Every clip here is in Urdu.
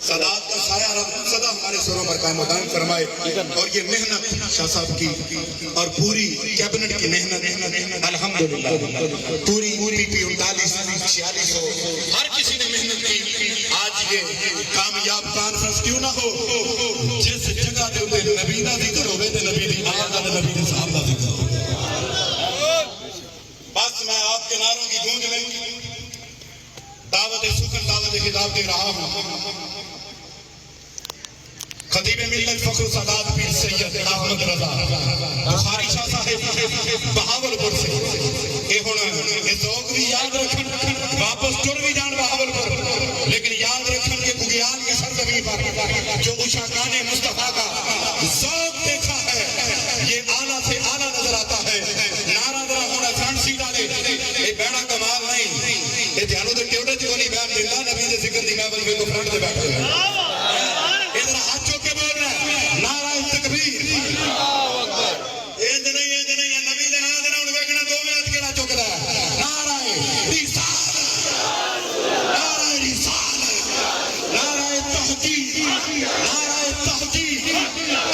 صداقت کا سایہ رب سدا ہمارے سروں پر قائم و دائم فرمائے. اور یہ محنت شاہ صاحب کی اور پوری کیبنٹ کی محنت الحمدللہ پوری پی 39-46 ہر کسی نے محنت کی. آج یہ کامیاب کانفرنس کیوں نہ ہو جس جگہ دے ہوتے نبی دا ذکر ہوئے دے نبی دی آیات دا نبی دی صاحب دا ذکر ہوئے. بس میں آپ کے نعروں کی گونج میں دعوت سکر دعوت خطاب دے رہا ہوں. خطیب ملت فخر سادات پیر سید احمد رضا بخاری شاہ صاحب بہاولپور سے اے ہن اے ذوق بھی یاد رکھن واپس ٹر بھی جان بہاولپور لیکن یاد رکھن کہ بگیان کی سرزمین پر جو عشاقان مصطفیٰ کا ذوق دیکھا ہے یہ اعلیٰ سے اعلیٰ نظر آتا ہے. نعرہ ذرا ہونا فرنٹ سیٹ والے اے بیڑا کمال نہیں اے دھیانو دے ٹیوڑے جو نہیں بیان دینا نبی دے ذکر دی محفل میں تو فرنٹ دے بیٹھے ہیں. ادھر ہاتھ چوک کے بول رہے ہیں نعرہ تکبیر اید نہیں نبی دے نعرہ دینا انہوں ویکھنا دو میں ہاتھ کیڑا چوکدا ہے. نعرہ رسالت نعرہ رسالت نعرہ تحقیق نعرہ تحقیق.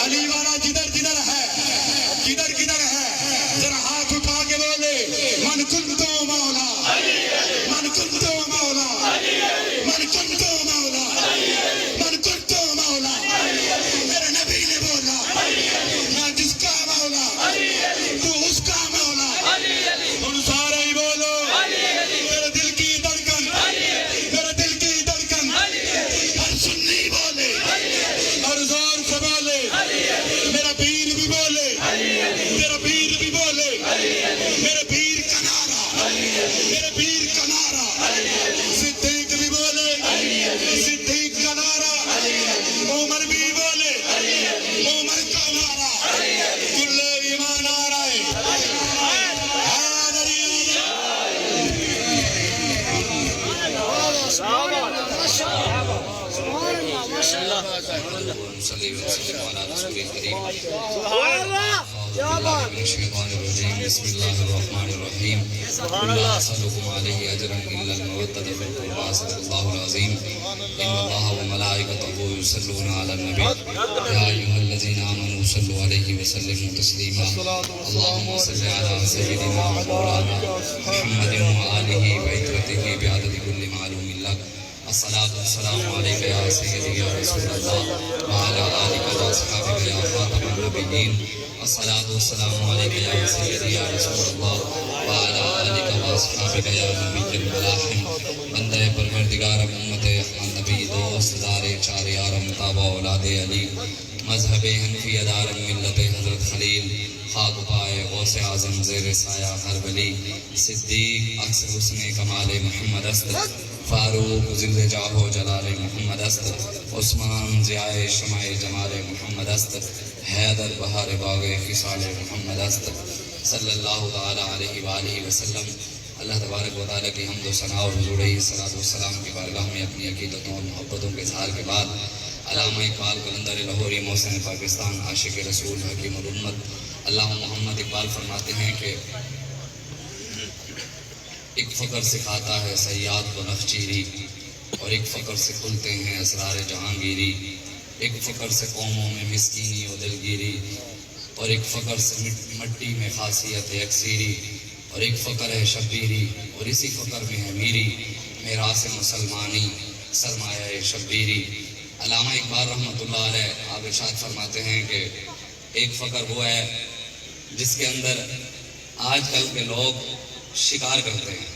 علی والا جدھر ہے ذرا ہاتھ اٹھا کے بولے من کنتو مولا من کنتو مولا من کنتو مولا من کنتو مولا. میرے نبی نے بولا میں جس کا مولا تو اس کا مولا. تم سارے ہی بولو میرے دل کی دھڑکن میرے دل کی دھڑکن ہر سنی بولے اور زور سے بولے میرا پیر بھی بولے میرا پیر بھی بولے میرے پیر کا نعرہ میرے پیر کا نعرہ. صدیق بھی بولے صدیق کا نعرہ. عمر بھی بولے عمر کا نعرہ. کل ایمان آ رہا ہے صلی وسلم علی رسول کریم. بسم اللہ الرحمن الرحیم. لا اسألکم علیہ اجرا الا المودۃ فی القربى صدق اللہ العظیم. ان اللہ وملائکتہ یصلون علی النبی یا ایھا الذین آمنوا صلوا علیہ وسلموا تسلیما. اللهم صل علی سیدنا مولانا محمد وآلہ وعترتہ بعدد کل معلوم لک. الصلاة والسلام علیک یا سیدی یا رسول اللہ وعلی آلک واصحابک یا خاتم النبیین. الصلاة والسلام علیک یا سیدی یا رسول اللہ وعلی آلک واصحابک یا نبی الملاحم. بندہ پروردگار امت احمد نبی دوست دار چار یارم تابع اولاد علی مذہب حنفی دار ملت حضرت خلیل خاک پائے غوث اعظم زیر سایہ ہر ولی. صدیق اکثر حسن کمال محمد است. فاروق ذل جاہ و جلال محمد است. عثمان ضیاء شمع جمال محمد است. حیدر بہار باغ خصال محمد است. صلی اللہ تعالی علیہ وآلہ وسلم. اللہ تبارک و تعالیٰ کی حمد و ثنا اور حضور علیہ السلام کی بارگاہ میں اپنی عقیدتوں اور محبتوں کے اظہار کے بعد علامہ اقبال قلندر لاہوری محسن پاکستان عاشق رسول حکیم الامت علامہ محمد اقبال فرماتے ہیں کہ ایک فقر سکھاتا ہے صیاد کو نخچیری اور ایک فقر سے کھلتے ہیں اسرار جہانگیری. ایک فقر سے قوموں میں مسکینی و دلگیری اور ایک فقر سے مٹی میں خاصیت یکسیری اور ایک فقر ہے شبیری اور اسی فقر میں ہے میری میراث مسلمانی سرمایہ شبیری. علامہ اقبال رحمۃ اللہ علیہ آپ ارشاد فرماتے ہیں کہ ایک فقر وہ ہے جس کے اندر آج کل کے لوگ شکار کرتے ہیں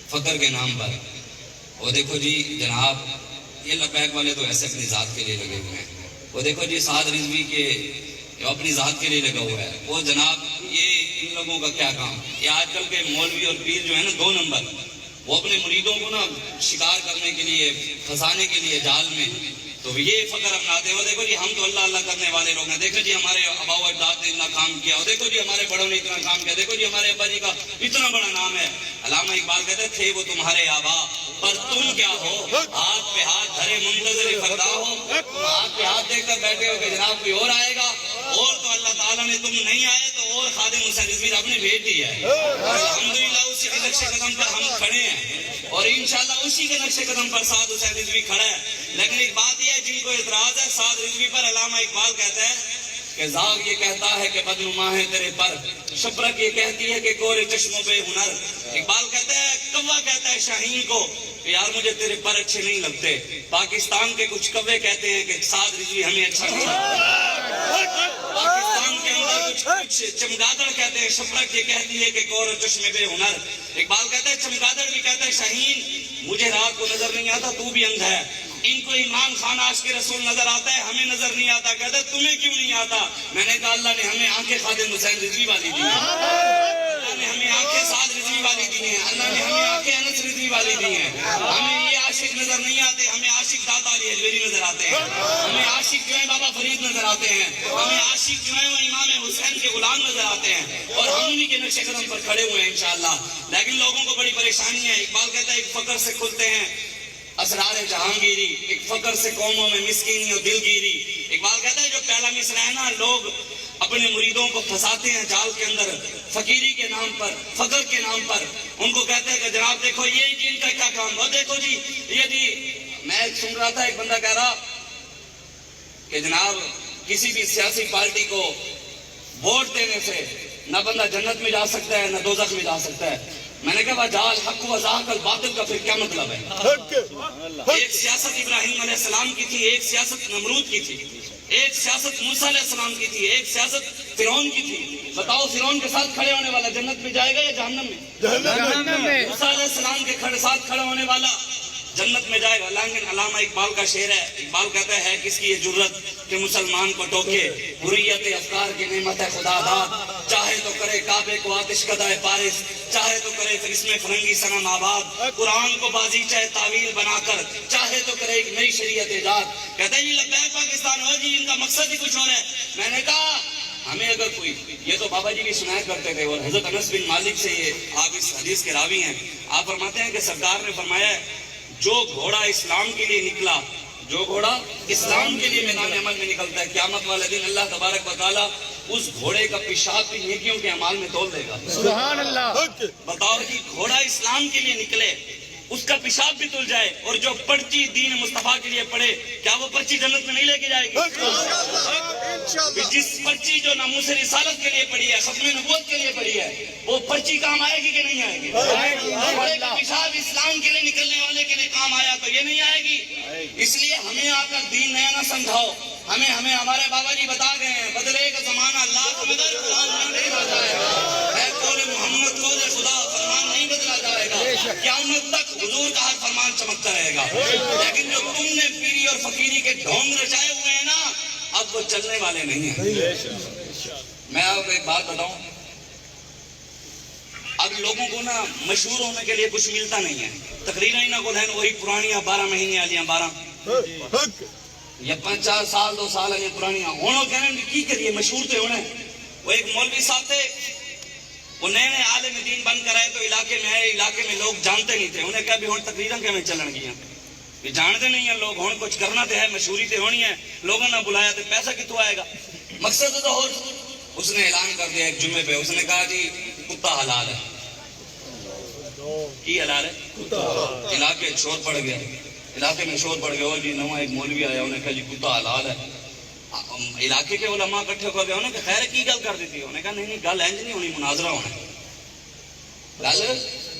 فقر کے نام پر. وہ دیکھو جی جناب یہ لبیک والے تو ایسے اپنی ذات کے لیے لگے ہوئے ہیں. وہ دیکھو جی سعد رضوی کے جو اپنی ذات کے لیے لگا ہوا ہے وہ جناب یہ ان لوگوں کا کیا کام. یہ آج کل کے مولوی اور پیر جو ہے نا 2 نمبر وہ اپنے مریدوں کو نا شکار کرنے کے لیے پھنسانے کے لیے جال میں تو یہ فقر اپناتے ہیں. وہ دیکھو جی ہم تو اللہ اللہ کرنے والے لوگ ہیں. دیکھو جی ہمارے آبا و اجداد نے اتنا کام کیا. اور دیکھو جی ہمارے بڑوں نے اتنا کام کیا. دیکھو جی ہمارے ابا جی کا اتنا بڑا نام ہے. علامہ اقبال کہتے تھے وہ تمہارے آبا پر تم کیا ہو. ہاتھ پہ ہاتھ دھرے منتظر فردا ہو. ہاتھ پہ ہاتھ دیکھ کر بیٹھے ہو کہ جناب کوئی اور آئے گا. اور تو اللہ تعالیٰ نے تم نہیں آئے تو اور خادم حسین رضوی آپ نے بھیج دیا ہے. الحمدللہ اسی کے نقش قدم پر ہم کھڑے ہیں اور انشاءاللہ اسی کے نقش قدم پر سعد حسین رضوی کھڑا ہے. لیکن کو اعتراض ہے سعد رضوی پر. علامہ اقبال کہتا ہے کہ زاغ یہ کہتا ہے کہ بدنما ہے تیرے پر, شبرک یہ کہتی ہے کہ کورے چشموں بے ہنر. اقبال کہتا ہے, کوا کہتا ہے شاہین کو کہ یار مجھے تیرے پر اچھے نہیں لگتے. پاکستان کے کچھ کوے کہتے ہیں کہ سعد رضوی ہمیں اچھا نہیں لگتا. پاکستان کے اندر کچھ چمگادڑ کہتے ہیں شبرک یہ کہتی ہے کہ کورے چشمے بے ہنر. اقبال کہتا ہے چمگادڑ بھی کہتا ہے شاہین مجھے رات کو نظر نہیں آتا, تو بھی اندھا ہے. ان کو عمران خان عاشق رسول نظر آتا ہے, ہمیں نظر نہیں آتا. کہتا ہے تمہیں کیوں نہیں آتا؟ میں نے کہا اللہ نے ہمیں آنکھیں خادم حسین رضوی والی دی ہیں, اللہ نے ہمیں آنکھیں سعد رضوی والی دی ہیں, اللہ نے ہمیں آنکھیں انس رضوی والی دی ہیں. ہمیں یہ عاشق نظر نہیں آتے, ہمیں عاشق داتا علی حجویری نظر آتے ہیں, ہمیں عاشق جو ہے بابا فرید نظر آتے ہیں, ہمیں عاشق جو ہے وہ امام حسین کے غلام نظر آتے ہیں, اور ہم انہی کے نقش قدم پر کھڑے ہوئے ہیں انشاءاللہ. لیکن لوگوں کو بڑی پریشانی ہے. اقبال کہتا ہے ایک فقر سے کھلتے ہیں اسرار جہانگیری, ایک فقر سے قوموں میں مسکینی اور دلگیری. اقبال کہتا ہے جو پہلا مصرع ہے نا, لوگ اپنے مریدوں کو پھنساتے ہیں جال کے اندر فقیری کے نام پر, فقر کے نام پر. ان کو کہتے ہیں کہ جناب دیکھو یہ جن کا کیا کام, وہ دیکھو جی یہ جی. میں سن رہا تھا ایک بندہ کہہ رہا کہ جناب کسی بھی سیاسی پارٹی کو ووٹ دینے سے نہ بندہ جنت میں جا سکتا ہے نہ دوزخ میں جا سکتا ہے. میں نے کہا جال حق و زاق الباطل کا پھر کیا مطلب ہے؟ ایک سیاست ابراہیم علیہ السلام کی تھی, ایک سیاست نمرود کی تھی, ایک سیاست موسیٰ علیہ السلام کی تھی, ایک سیاست فرعون کی تھی. بتاؤ فرعون کے ساتھ کھڑے ہونے والا جنت میں جائے گا یا جہنم میں؟ موسیٰ علیہ السلام کے ساتھ کھڑے ہونے والا جنت میں جائے گا. لیکن علامہ اقبال کا شعر ہے, اقبال کہتا ہے کس کی یہ جرت کہ مسلمان کو ٹوکے, حریت افکار کی نعمت ہے خدا داد. چاہے تو کرے کعبے کو آتش کدہ پارس, چاہے تو کرے پھر اس میں فرنگی صنم آباد. قرآن کو بازیچہ تعویل بنا کر چاہے تو کرے ایک نئی شریعت ایجاد. کہتے ہیں جی لبیک پاکستان ہو جی, ان کا مقصد ہی کچھ اور ہے. میں نے کہا ہمیں اگر کوئی, یہ تو بابا جی بھی سنایا کرتے تھے, اور حضرت انس بن مالک سے یہ آپ اس حدیث کے راوی ہیں. آپ فرماتے ہیں کہ سرکار نے فرمایا ہے جو گھوڑا اسلام کے لیے نکلا, جو گھوڑا اسلام کے لیے میدان عمل میں نکلتا ہے, قیامت والے دن اللہ تبارک و تعالیٰ اس گھوڑے کا پیشاب بھی نیکیوں کے اعمال میں تول دے گا. سبحان اللہ. بتاؤ کہ گھوڑا اسلام کے لیے نکلے, اس کا پیشاب بھی تل جائے, اور جو پرچی دین مصطفیٰ کے لیے پڑے, کیا وہ پرچی جنت میں نہیں لے کے جائے گی؟ جس پرچی جو ناموس رسالت کے لیے پڑی ہے, ختم نبوت کے لیے پڑی ہے, وہ پرچی کام آئے گی کہ نہیں آئے گی؟ گھوڑے کا پیشاب اسلام کے لیے نکلنے والے کے لیے کام آیا تو یہ نہیں آئے گی. اس لیے ہمیں آ کر دین نیا نہ سمجھاؤ. ہمیں ہمارے بابا جی بتا گئے ہیں بدلے کا زمانہ لاکھ مگر قرآن میں نہیں بدلا جائے گا. اے قول محمد قول خدا فرمان نہیں بدلا جائے گا. قیامت تک حضور کا ہر فرمان چمکتا رہے گا. لیکن جو تم نے پیری اور فقیری کے ڈھونگ رچائے ہوئے ہیں نا, اب وہ چلنے والے نہیں ہیں. میں آپ کو ایک بات بتاؤں, اب لوگوں کو نا مشہور ہونے کے لیے کچھ ملتا نہیں ہے. تقریریں ہی نہ کو دین وہی پرانیاں 12 مہینے والیاں 12 یا 5-4 سال 2 سال ہیں پرانیاں ہونا کہنے کی کریے مشہور تھے ہونے. وہ ایک مولوی صاحب تھے, وہ نئے نئے عالم دین بن کر آئے تو علاقے میں آئے, علاقے میں لوگ جانتے نہیں تھے. انہیں کہا بھی ہون تقریریں کہ میں چلن گیا, یہ جانتے نہیں ہیں لوگ, ہون کچھ کرنا تو ہے, مشہوری تو ہونی ہے, لوگوں نے بلایا تو پیسہ کتوں آئے گا, مقصد تو ہو. اس نے اعلان کر دیا ایک جمعے پہ, اس نے کہا جی کتا حلال ہے. کی حلال ہے؟ علاقے شور پڑ گیا, علاقے میں شور پڑ گیا. اور جی نواں ایک مولوی آیا, انہیں کہا جی کتا حلال ہے. علاقے کے علماء اکٹھے ہو گئے, انہیں کہ خیر کی گل کر دی تھی. انہیں کہا نہیں گل اینج نہیں ہونی, مناظرہ ہونا. گل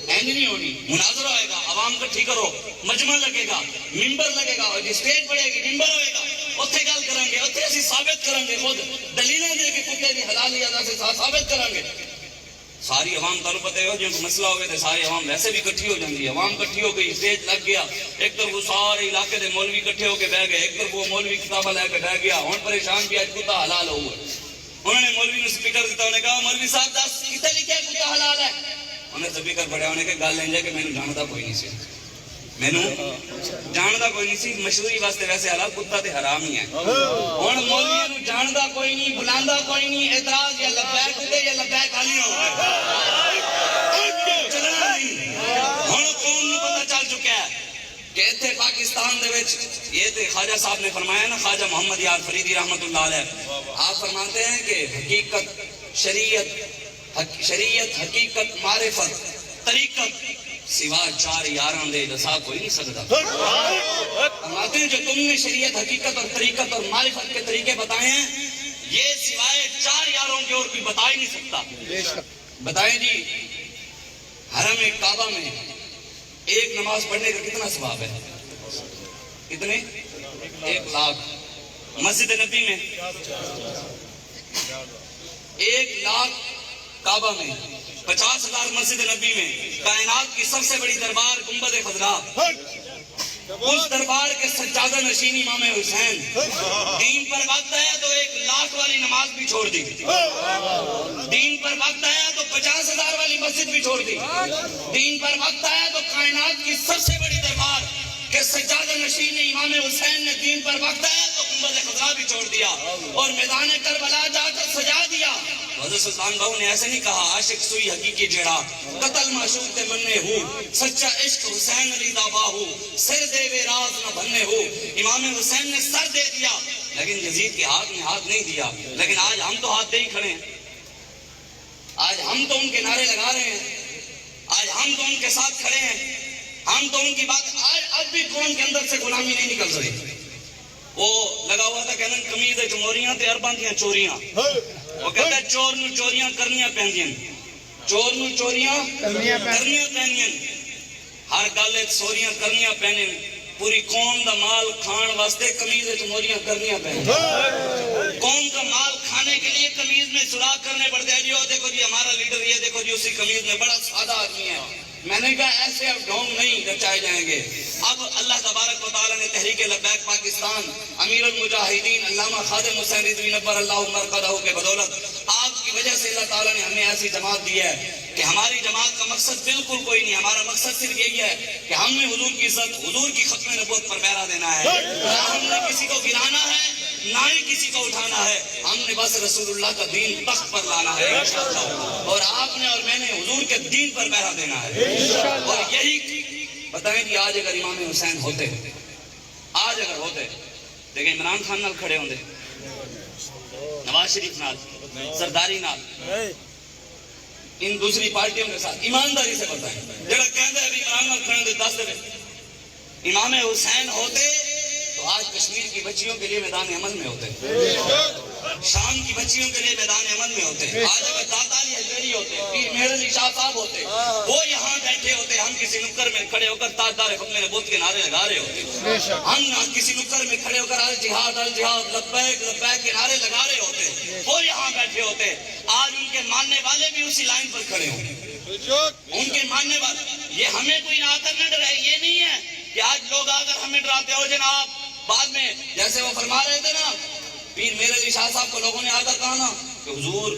اینج نہیں ہونی, مناظرہ ہوئے گا, عوام کٹھی کرو, مجمع لگے گا, ممبر لگے گا, اسٹیج بڑھے گی, ممبر ہوئے گا, اتنے گل کریں گے, اتنے اسی ثابت کریں گے, خود دلیلیں دے کے کتے کی حلالی ادا سے ثابت کریں گے. ساری عوام تعلق پتہ ہو جن کو مسئلہ ہوئے تھے, ساری عوام ویسے بھی کٹھی ہو جاتی ہے. عوام کٹھی ہو گئی, اسٹیج لگ گیا, ایک طرف وہ سارے علاقے دے مولوی کٹھے ہو کے بہ گئے, ایک طرف وہ مولوی کتابہ لے کے بہ گیا. ہوں پریشان بھی, آج کتا حلال ہوا. انہوں نے مولوی نے سپیکر دیتا, انہوں نے کہا مولوی صاحب دس کتنے لکھے کتا حلال ہے. انہیں سپیکر پڑھیا, انہیں کہ گل لیں جائے کہ میں نے جانتا کوئی نہیں سی, میں نے جانتا کوئی نہیں سی, مشہوری واسطے ویسے حلال, کتا تے حرام ہی ہے. ہوں مولوی نو جانتا کوئی نہیں, بلاندا کوئی نہیں, اعتراض یا لبیک ہوتے یا لبیک خالی ہو. کہ پاکستان دے وچ یہ تے خواجہ صاحب نے فرمایا نا, خواجہ محمد یار فریدی رحمت اللہ علیہ, آپ فرماتے ہیں کہ حقیقت شریعت حقیقت معرفت طریقت سوا 4 یاراں دے دسا کوئی نہیں سکتا. فرماتے ہیں جو تم نے شریعت، حقیقت اور طریقت اور معرفت کے طریقے بتائے ہیں، یہ سوائے 4 یاروں کے اور کوئی بتا ہی نہیں سکتا۔ بتائیں جی، حرم کعبہ میں ایک نماز پڑھنے کا کتنا ثواب ہے؟ کتنے؟ 1 لاکھ۔ مسجد نبی میں 1 لاکھ، کعبہ میں 50,000، مسجد نبی میں کائنات کی سب سے بڑی دربار گنبد خضرا، اس دربار کے سجادہ نشین امام حسین دین پر وقت آیا تو 1 لاکھ والی نماز بھی چھوڑ دی، دین پر وقت آیا تو 50,000 والی مسجد بھی چھوڑ دی، دین پر وقت آیا تو کائنات کی سب سے بڑی دربار کہ سجادہ نشین امام حسین نے دین پر وقت آیا تو گنبد خضرا بھی چھوڑ دیا اور میدان کربلا جا کر سجا دیا۔ حضرت سلطان بہو نے ایسے نہیں کہا عاشق سوئی حقیقی جڑا، قتل معشوق تے مننے ہوں، سچا عشق حسین علی دا باہو، سر دے وے راز نہ بننے ہو۔ امام حسین نے سر دے دیا لیکن یزید کے ہاتھ میں ہاتھ نہیں دیا، لیکن آج ہم تو ہاتھ دے ہی کھڑے ہیں، آج ہم تو ان کے نعرے لگا رہے ہیں، آج ہم تو ان کے ساتھ کھڑے ہیں، ہم تو ان کی بات، آج اب بھی قوم کے اندر سے غلامی نہیں نکل رہی۔ وہ لگا ہوا تھا کہنا قمیض جمہوریاں تے ارباں دیاں چوریاں، وہ کہتا ہے چور نو چوریاں کرنیاں پہندیاں، چور نو چوریاں کرنیاں پہندیاں، ہر گل چوریاں کرنیاں پہنے، پوری قوم دا مال کھان واسطے قمیض جمہوریاں کرنیاں پہنے، قوم کا مال کھانے کے لیے قمیض میں سوراخ کرنے پڑتے ہیں۔ جی وہ دیکھو جی ہمارا لیڈر، یہ دیکھو جی اسی قمیض میں، بڑا سادہ آدمی ہے۔ میں نے کہا ایسے اب ڈھونگ نہیں رچائے جائیں گے۔ اب اللہ تبارک و تعالیٰ نے تحریک لبیک پاکستان، امیر المجاہدین علامہ خادم حسین رضوی نبر اللہ مرقدہ کے بدولت آپ کی وجہ سے اللہ تعالیٰ نے ہمیں ایسی جماعت دی ہے کہ ہماری جماعت کا مقصد بالکل کوئی نہیں، ہمارا مقصد صرف یہی ہے کہ ہم نے حضور کی عزت، حضور کی ختم نبوت پر پہرا دینا ہے۔ نہ ہم نے کسی کو گرانا ہے نہ ہی کسی کو اٹھانا ہے، ہم نے بس رسول اللہ کا دین تخت پر لانا ہے انشاءاللہ، اور آپ نے اور میں نے حضور کے دین پر پہرا دینا ہے۔ اور یہی بتائیں کہ آج اگر امام حسین ہوتے، آج اگر ہوتے، دیکھیں عمران خان نال کھڑے ہوندے، نواز شریف نال، زرداری نال، ان دوسری پارٹیوں کے ساتھ ایمانداری سے بتائیں، جڑا کہندا ہے ابھی عمران نال کھڑے ہوندے 10 دے امام حسین ہوتے تو آج کشمیر کی بچیوں کے لیے میدان عمل میں ہوتے، شام کی بچیوں کے لیے میدان عمل میں ہوتے، آج اگر داتا علی حجویری ہوتے، پیر مہر علی شاہ صاحب ہوتے، وہ یہاں بیٹھے ہوتے، ہم کسی نکر میں کھڑے ہو کر تاجدار ختم نبوت کے نعرے لگا رہے ہوتے، ہم کسی نکر میں کھڑے ہو کر الجہاد الجہاد لبیک لبیک کے نعرے لگا رہے ہوتے، وہ یہاں بیٹھے ہوتے۔ آج ان کے ماننے والے بھی اسی لائن پر کھڑے ہوں، ان کے ماننے والے، یہ ہمیں کوئی آ کر نہ ڈرائے، یہ نہیں ہے کہ آج لوگ آ کر ہمیں ڈراتے ہو جناب، بعد میں جیسے وہ فرما رہے تھے نا پیر مہر علی شاہ صاحب کو لوگوں نے آ کر کہا نا کہ حضور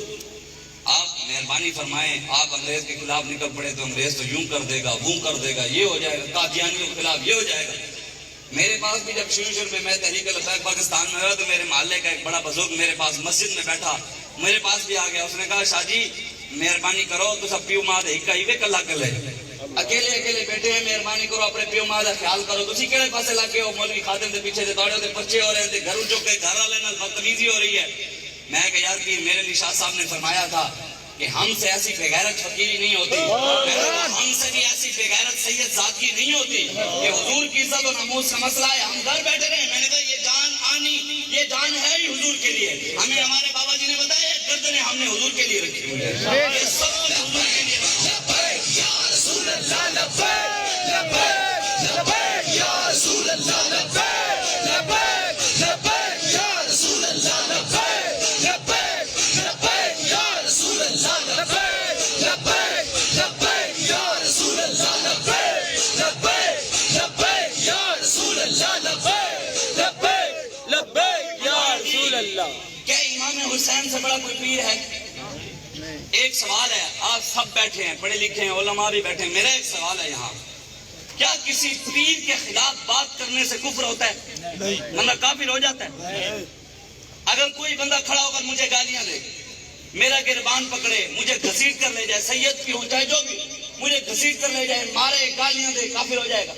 آپ مہربانی فرمائیں، آپ انگریز کے خلاف نکل پڑے تو انگریز تو یوں کر دے گا، وہ کر دے گا، یہ ہو جائے گا، قادیانیوں کے خلاف یہ ہو جائے گا۔ میرے پاس بھی جب شروع میں تحریک لبیک پاکستان میں ہوا تو میرے محلے کا ایک بڑا بزرگ میرے پاس مسجد میں بیٹھا، میرے پاس بھی آ گیا، اس نے کہا شاہ جی مہربانی کرو تو سب پیو ماں دے ہکا ہی وے کلا کلے، اکیلے اکیلے بیٹھے ہیں، مہربانی کرو اپنے پیو ماں دا خیال کرو، تسی کیڑے پاسے لگے ہو، مولوی خادم دے پیچھے دے دوڑے دے بچے ہو رہے ہیں، گھروں جو کہ گھر والے نال بدتمیزی ہو رہی ہے۔ میں کہ یار پیر مہر علی شاہ صاحب نے فرمایا تھا کہ ہم سے ایسی بے غیرت فقیری نہیں ہوتی، ہم سے بھی ایسی بے غیرت سید ذاتی نہیں ہوتی کہ حضور کی عزت و ناموس کا مسئلہ ہے ہم گھر بیٹھے رہے۔ میں نے کہا یہ جان آنی، یہ جان ہے ہی حضور کے لیے، ہمیں ہمارے بابا جی نے بتایا گردنیں ہم نے حضور کے لیے رکھی ہوئی ہے، یہ سب کچھ حضور کے لیے رکھی ہے۔ کیا امام حسین سے بڑا کوئی پیر ہے؟ ایک سوال ہے، آپ سب بیٹھے ہیں، پڑھے لکھے ہیں، علماء بھی بیٹھے ہیں، میرا ایک سوال ہے یہاں، کیا کسی پیر کے خلاف بات کرنے سے کفر ہوتا ہے؟ بندہ کافر ہو جاتا ہے؟ اگر کوئی بندہ کھڑا ہو کر مجھے گالیاں دے، میرا گربان پکڑے، مجھے گھسیٹ کر لے جائے، سید کی ہو چاہے جو بھی، مجھے گھسیٹ کر لے جائے، مارے، گالیاں دے، کافر ہو جائے گا؟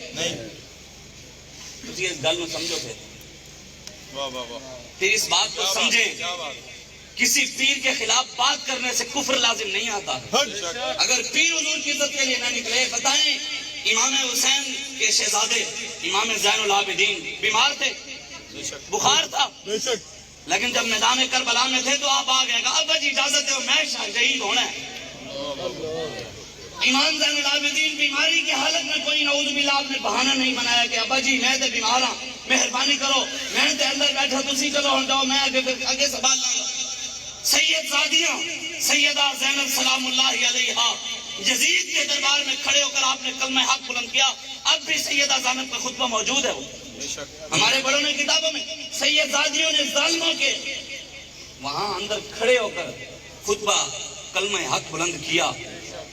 تجھے اس گل میں سمجھو پھر اس بات کو سمجھیں، کسی پیر کے خلاف بات کرنے سے کفر لازم نہیں آتا۔ اگر پیر حضور کی عزت کے لیے نہ نکلے، بتائیں امام حسین کے شہزادے امام زین العابدین بیمار تھے، بخار تھا، لیکن جب میدان کربلا میں تھے تو آپ آ گئے، کہا ابا جی اجازت دو میں شہید ہونا ہے۔ امام زین العابدین بیماری کی حالت میں کوئی نعوذ باللہ آپ نے بہانہ نہیں بنایا کہ ابا جی میں تے بیمار ہاں، مہربانی کرو، میں تے اندر بیٹھا تسی چلو ہن جاؤ، میں آگے سنبھال لوں گا۔ سید زادیاں سیدہ زینب سلام اللہ علیہا یزید کے دربار میں کھڑے ہو کر آپ نے کلمہ حق بلند کیا۔ اب بھی سیدہ زینب کا خطبہ موجود ہے، وہ ہمارے بڑوں نے کتابوں میں سید زادیوں نے ظالموں کے وہاں اندر کھڑے ہو کر خطبہ کلمہ حق بلند کیا۔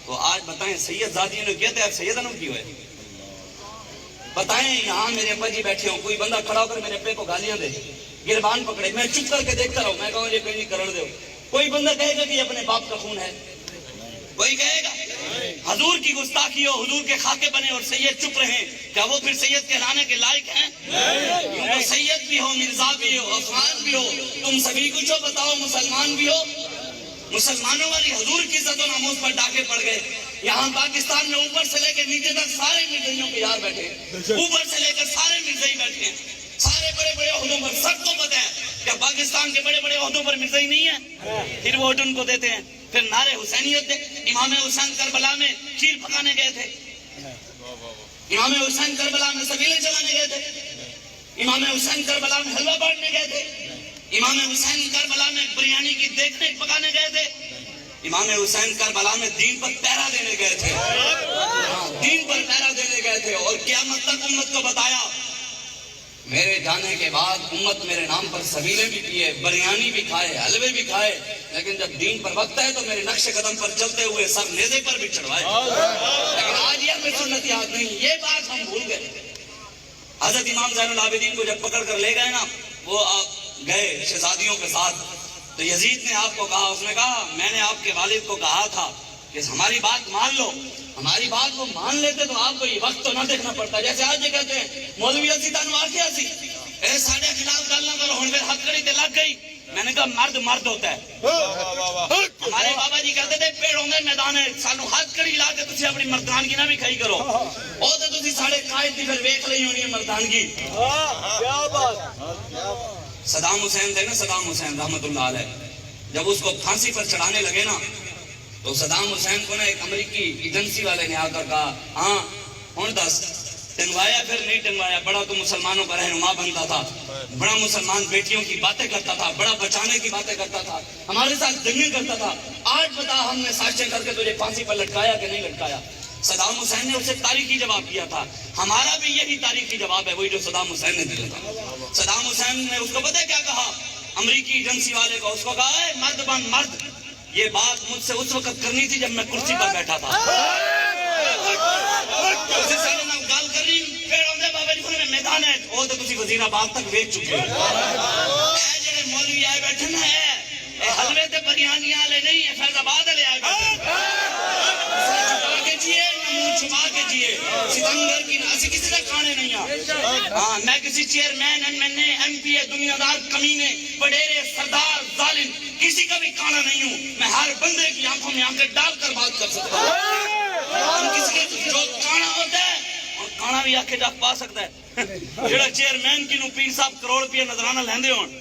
تو آج بتائیں سید زادیوں نے کیا تھا، آپ سیدہ نے کیوں ہے؟ بتائیں یہاں میرے ابا جی بیٹھے ہوں، کوئی بندہ کھڑا ہو کر میرے ابے کو گالیاں دے، گربان پکڑے، میں چپ کر کے دیکھتا رہوں، میں کہوں یہ کہیں کرن دو، کوئی بندہ کہے گا کہ یہ اپنے باپ کا خون ہے؟ کوئی کہے گا؟ حضور کی گستاخی ہو، حضور کے خاکے بنے اور سید چپ رہیں، کیا وہ پھر سید کہلانے کے لائق ہیں؟ تو سید بھی ہو، مرزا بھی ہو، عثمان بھی ہو، تم سبھی کچھ ہو، بتاؤ مسلمان بھی ہو؟ مسلمانوں والی حضور کی عزت و ناموس پر ڈاکے پڑ گئے۔ یہاں پاکستان میں اوپر سے لے کے نیچے تک سارے مرزائیوں کے یار بیٹھے ہیں، اوپر سے لے کر سارے مرزائی بیٹھے ہیں، سارے بڑے بڑے عہدوں پر، سب کو پتہ ہے کہ پاکستان کے بڑے بڑے عہدوں پر مرزائی نہیں ہے، پھر ووٹ ان کو دیتے ہیں۔ پھر نعرے حسینیت دے، امام حسین کربلا میں کھیر پکانے گئے تھے، امام حسین کربلا میں سبیلے چلانے گئے تھے، امام حسین کربلا میں حلوہ بانٹنے گئے تھے، امام حسین کربلا میں بریانی کی دیکھ ریکھ پکانے گئے تھے، امام حسین کربلا میں دین پر پہرا دینے گئے تھے، دین پر پہرا دینے گئے تھے، اور قیامت تک امت کو بتایا میرے جانے کے بعد امت میرے نام پر سبیلے بھی پیے، بریانی بھی کھائے، حلوے بھی کھائے، لیکن جب دین پر وقت ہے تو میرے نقش قدم پر چلتے ہوئے سر نیزے پر بھی چڑھوائے، لیکن آج یہ ہمیں سنت یاد نہیں، یہ بات ہم بھول گئے۔ حضرت امام زین العابدین کو جب پکڑ کر لے گئے نا، وہ آپ گئے شہزادیوں کے ساتھ، تو یزید نے آپ کو کہا، اس نے کہا میں نے آپ کے والد کو کہا تھا کہ ہماری بات مان لو، ہماری بات وہ مان لیتے تو آپ کو یہ وقت تو نہ دیکھنا پڑتا، جیسے آج یہ کہتے ہیں مولوی اسی تانو آکھیا سی اے ساڈے خلاف گل نہ کرو، ہن پھر ہتھ کڑی تے لگ گئی۔ میں نے کہا مرد مرد ہوتا ہے، ہمارے بابا جی کہتے تھے پیڑوں میں میدان ہے، سانو ہاتھ کڑی لا کے تسی اپنی مردانگی نہ بھی کھائی کرو، او تے تسی ساڈے قائد دی پھر ویکھ لئی ہونی ہے مردانگی۔ کیا بات! صدام حسین تھے نا، صدام حسین رحمت اللہ علیہ، جب اس کو پھانسی پر چڑھانے لگے نا تو صدام حسین کو نا ایک امریکی ایجنسی والے نے آ کر کہا ہاں ہن دس ٹنگوایا پھر نہیں ٹنگوایا، بڑا تو مسلمانوں کا رہنما بنتا تھا، بڑا مسلمان بیٹیوں کی باتیں کرتا تھا، بڑا بچانے کی باتیں کرتا تھا، ہمارے ساتھ جنگیں کرتا تھا، آج بتا ہم نے سازشیں کر کے تجھے پھانسی پر لٹکایا کہ نہیں لٹکایا؟ صدام حسین نے اسے تاریخی جواب دیا تھا، ہمارا بھی یہی تاریخی جواب ہے، وہی جو صدام حسین نے دیا تھا۔ صدام حسین نے اس کو پتہ کیا کہا؟ امریکی ایجنسی والے کو، اس کو کہا اے مرد بن مرد، یہ بات مجھ سے اس وقت کرنی تھی جب میں کرسی پر بیٹھا تھا، اسے سارے نام گال کر رہی پیڑوں دے بابے جی میں میدان ہے، وہ تو تسی وزیر آباد تک ویچ چکے ہو، اے جڑے مولوی آئے بیٹھے نا اے حلوے تے بریانیاں والے نہیں، اے فیض آباد والے آئے بیٹھے، چھپا کے جیے منہ چھپا کے جیے، ستمگر کی اسی کسی سے کھانے نہیں ہاں، میں کسی چیئرمین ایم پی دنیا دار کمینے وڈیرے سردار ظالم کسی کا بھی کھانا نہیں ہوں، میں ہر بندے کی آنکھوں میں آنکھیں ڈال کر بات کر سکتا ہوں، کسی کے جو کھانا ہوتا ہے اور کھانا بھی آنکھیں جا پا سکتا ہے، جڑا چیئرمین کی نو پیر صاحب کروڑ روپیہ نظرانہ لیندے ہون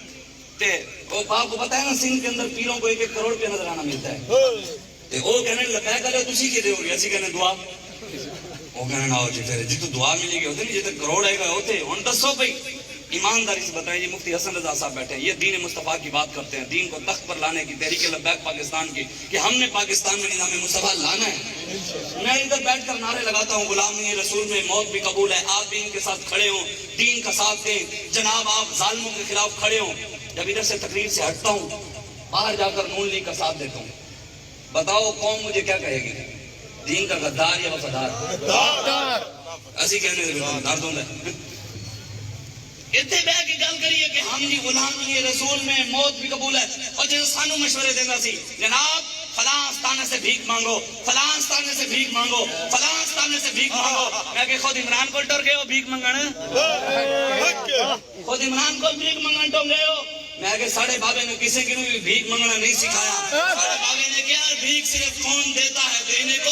تے وہ آپ کو پتہ ہے نا سندھ کے اندر پیروں کو 1-1 کروڑ روپیہ نظرانہ ملتا ہے، تے وہ کہنے لگا کہ تسی کی دے ہو گے، اسی کہنے دعا، وہ کہنے نہ ہو جی پھر جی تو دعا ملے گی ہوتے نہیں، جی کروڑ آئے گا ہوتے، ہن دسو بھائی ایمانداری سے بتائیں، یہ مفتی حسن رضا صاحب بیٹھے ہیں، یہ دین مصطفیٰ کی بات کرتے ہیں، دین کو تخت پر لانے کی، تحریک لبیک پاکستان کی، کہ ہم نے پاکستان میں نظام مصطفیٰ لانا ہے۔ میں ادھر بیٹھ کر نعرے لگاتا ہوں غلامی رسول میں موت بھی قبول ہے، آپ بھی ان کے ساتھ کھڑے ہوں، دین کا ساتھ دیں، جناب آپ ظالموں کے خلاف کھڑے ہوں۔ جب ادھر سے تقریر سے ہٹتا ہوں، باہر جا کر نون لیگ کا ساتھ دیتا ہوں، بتاؤ قوم مجھے کیا کہے گی؟ دین کا غدار یا وفادار؟ ایسی کہنے سے درد ہوتا ہے۔ اتنے بہ کے گل کریے کہ ہم جی غلامی رسول میں موت بھی قبول ہے، اور جیسے سانو مشورے دینا سی جناب فلاں آستانے سے بھیک مانگو، فلاں آستانے سے بھیک مانگو، فلاں آستانے سے بھیک مانگو، میں کہ خود عمران کو ٹر گئے ہو بھیک منگن، خود عمران کو بھیک منگن ٹر گئے ہو، میں کہ ساڑھے بابے نے کسی کی بھی بھیک منگنا نہیں سکھایا، ساڑھے بابے نے کیا بھیک صرف کون دیتا ہے دینے کو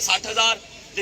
60,000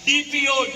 DPO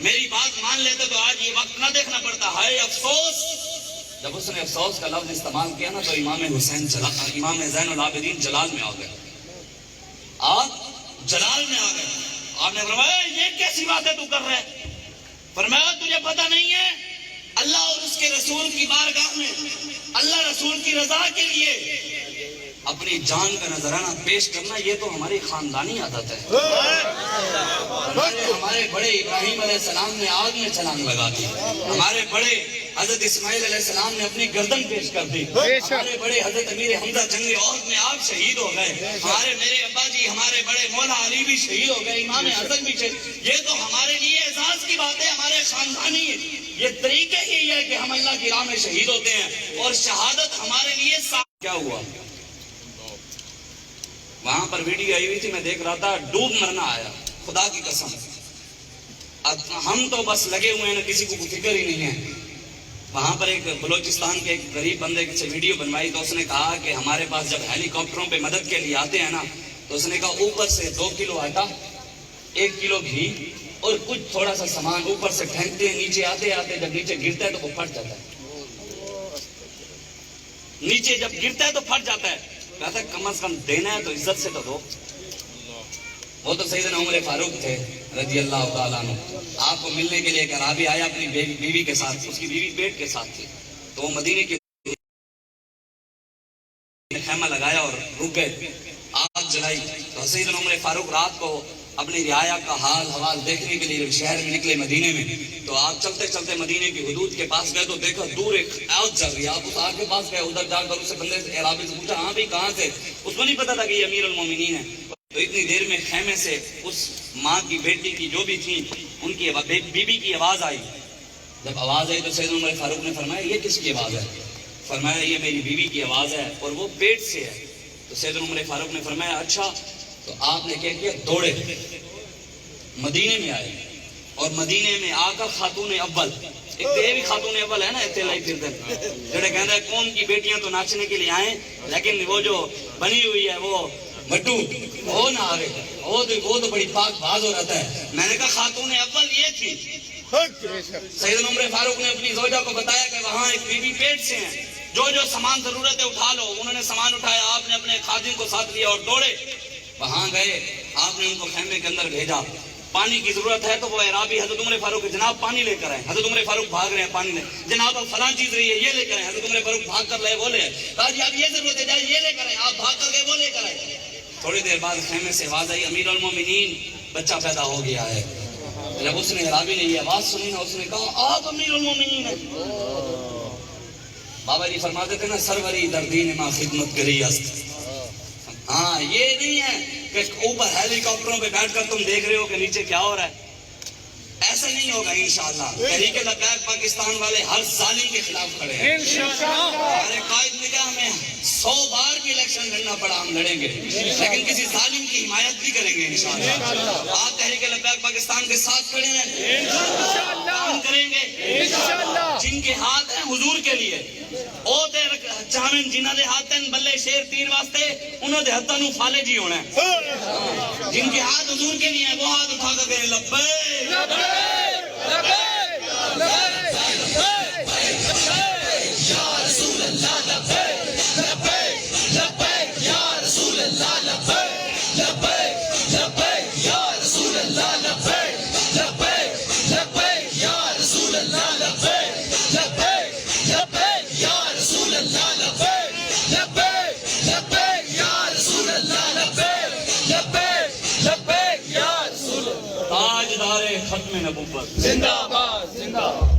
میری بات مان لیتے تو آج یہ وقت نہ دیکھنا پڑتا. ہائے افسوس. جب اس نے افسوس کا لفظ استعمال کیا نا تو امام زین العابدین جلال میں آ گئے. آپ جلال میں آ گئے. آپ نے فرمایا یہ کیسی بات ہے تو کر رہے. فرمایا تجھے پتہ نہیں ہے اللہ اور اس کے رسول کی بارگاہ میں اللہ رسول کی رضا کے لیے اپنی جان کا نذرانہ پیش کرنا یہ تو ہماری خاندانی عادت ہے. ہمارے بڑے ابراہیم علیہ السلام نے آگ میں چھلانگ لگا دی. ہمارے بڑے حضرت اسماعیل علیہ السلام نے اپنی گردن پیش کر دی. ہمارے بڑے حضرت امیر حمزہ جنگ عہد میں آپ شہید ہو گئے. ہمارے میرے ابا جی ہمارے بڑے مولا علی بھی شہید ہو گئے. امام حسن بھی شہید. یہ تو ہمارے لیے اعزاز کی بات ہے. ہمارے خاندانی یہ طریقہ ہی ہے کہ ہم اللہ کی راہ میں شہید ہوتے ہیں اور شہادت ہمارے لیے کیا ہوا. وہاں پر ویڈیو آئی ہوئی تھی میں دیکھ رہا تھا. ڈوب مرنا آیا خدا کی قسم. ہم تو بس لگے ہوئے ہیں نا کسی کو فکر ہی نہیں ہے. وہاں پر ایک بلوچستان کے ایک غریب بندے سے ویڈیو بنوائی تو اس نے کہا کہ ہمارے پاس جب ہیلی کاپٹروں پہ مدد کے لیے آتے ہیں نا تو اس نے کہا اوپر سے 2 کلو آٹا 1 کلو گھی اور کچھ تھوڑا سا سامان اوپر سے پھینکتے ہیں. نیچے آتے آتے جب نیچے گرتا ہے تو وہ پھٹ جاتا ہے. نیچے جب گرتا ہے تو پھٹ جاتا ہے. کہتا ہے کم از کم دینا ہے تو عزت سے تو دو. وہ تو سیدنا عمر فاروق تھے رضی اللہ تعالیٰ عنہ. آپ کو ملنے کے لیے ایک عرابی آیا اپنی بیوی کے ساتھ. اس کی بیوی پیٹ کے ساتھ تھی تو وہ مدینے کے خیمہ لگایا اور رک گئے. آگ جلائی تو سیدنا عمر فاروق رات کو اپنی رعایا کا حال حوال دیکھنے کے لیے شہر میں نکلے مدینے میں. تو آپ چلتے چلتے مدینے کی حدود کے پاس گئے تو دیکھا دور ایک آگ جل رہی ہے. آپ اس آگ کے پاس گئے. ادھر جا کر اسے بندے سے عرابی سے پوچھا ہاں بھی کہاں سے. اس کو نہیں پتا تھا کہ یہ امیر المومنین ہے. تو اتنی دیر میں خیمے سے اس ماں کی بیٹی کی جو بھی تھی ان کی بیوی کی آواز آئی. جب آواز آئی تو سیدنا عمر فاروق نے فرمایا یہ کس کی آواز ہے. فرمایا یہ میری بیوی کی آواز ہے اور وہ پیٹ سے ہے. تو سیدنا عمر فاروق نے فرمایا اچھا. تو آپ نے کیا کیا دوڑے مدینے میں آئے اور مدینے میں آ کر خاتون اول ایک تو یہ بھی خاتون اول ہے نا اتنے لائی پھرتے جڑے کہتے ہیں قوم کی بیٹیاں تو ناچنے کے لیے آئیں لیکن وہ جو بنی ہوئی ہے وہ مٹو وہ نہ آئے. وہ تو بڑی پاک باز ہو رہتا ہے. میں نے کہا خاتون اول یہ تھی. سیدنا عمر فاروق نے اپنی زوجہ کو بتایا کہ وہاں ایک بیوی پیٹ سے ہیں. جو جو سامان ضرورت ہے اٹھا لو. انہوں نے سامان اٹھایا. آپ نے اپنے خادم کو ساتھ لیا اور دوڑے وہاں گئے. آپ نے ان کو خیمے کے اندر بھیجا. پانی کی ضرورت ہے تو وہ اعرابی حضرت عمر فاروق جناب پانی لے کر آئے. حضرت عمر فاروق بھاگ رہے ہیں پانی لے. جناب اب فلاں چیز رہی ہے یہ لے کر آئے. حضرت عمر فاروق بھاگ کر لائے وہ لے. کہا جی اب یہ ضرورت ہے جائے یہ لے کر آئے. آپ بھاگ کر گئے وہ لے کر آئے. تھوڑی دیر بعد خیمے سے آواز آئی امیر المومنین بچہ پیدا ہو گیا ہے. جب اس نے اعرابی نے یہ آواز سنی نا اس نے کہا آپ امیر المومنین ہیں. بابا جی فرماتے تھے نا سروری دردین ماں خدمت کری است. ہاں یہ نہیں ہے کہ اوپر ہیلی کاپٹروں پہ بیٹھ کر تم دیکھ رہے ہو کہ نیچے کیا ہو رہا ہے. ایسا نہیں ہوگا انشاءاللہ. تحریک لبیک پاکستان والے ہر ظالم کے خلاف کھڑے ہیں. ہمارے قائد نے کہا ہمیں 100 بار بھی الیکشن لڑنا پڑا ہم لڑیں گے لیکن کسی ظالم کی حمایت بھی کریں گے انشاءاللہ. آپ تحریک لبیک پاکستان کے ساتھ کھڑے ہیں. کام کریں گے جن کے ہاتھ ہیں حضور کے لیے او تے چاہمن جنہ دے ہاتھ ہیں بلے شیر تیر واسطے انہوں دے ہاتھوں نو فالے جی ہونا ہے. جن کے ہاتھ حضور کے لیے ہیں وہ ہاتھ اٹھا کر کہیں لبیک یا رسول اللہ لبیک لبیک لبیک یا رسول اللہ لبیک لبیک لبیک یا رسول اللہ لبیک لبیک لبیک یا رسول اللہ لبیک لبیک لبیک یا رسول اللہ لبیک لبیک لبیک یا رسول اللہ لبیک لبیک لبیک یا رسول اللہ. تاجدار ختم نبوت زندہ باد زندہ باد.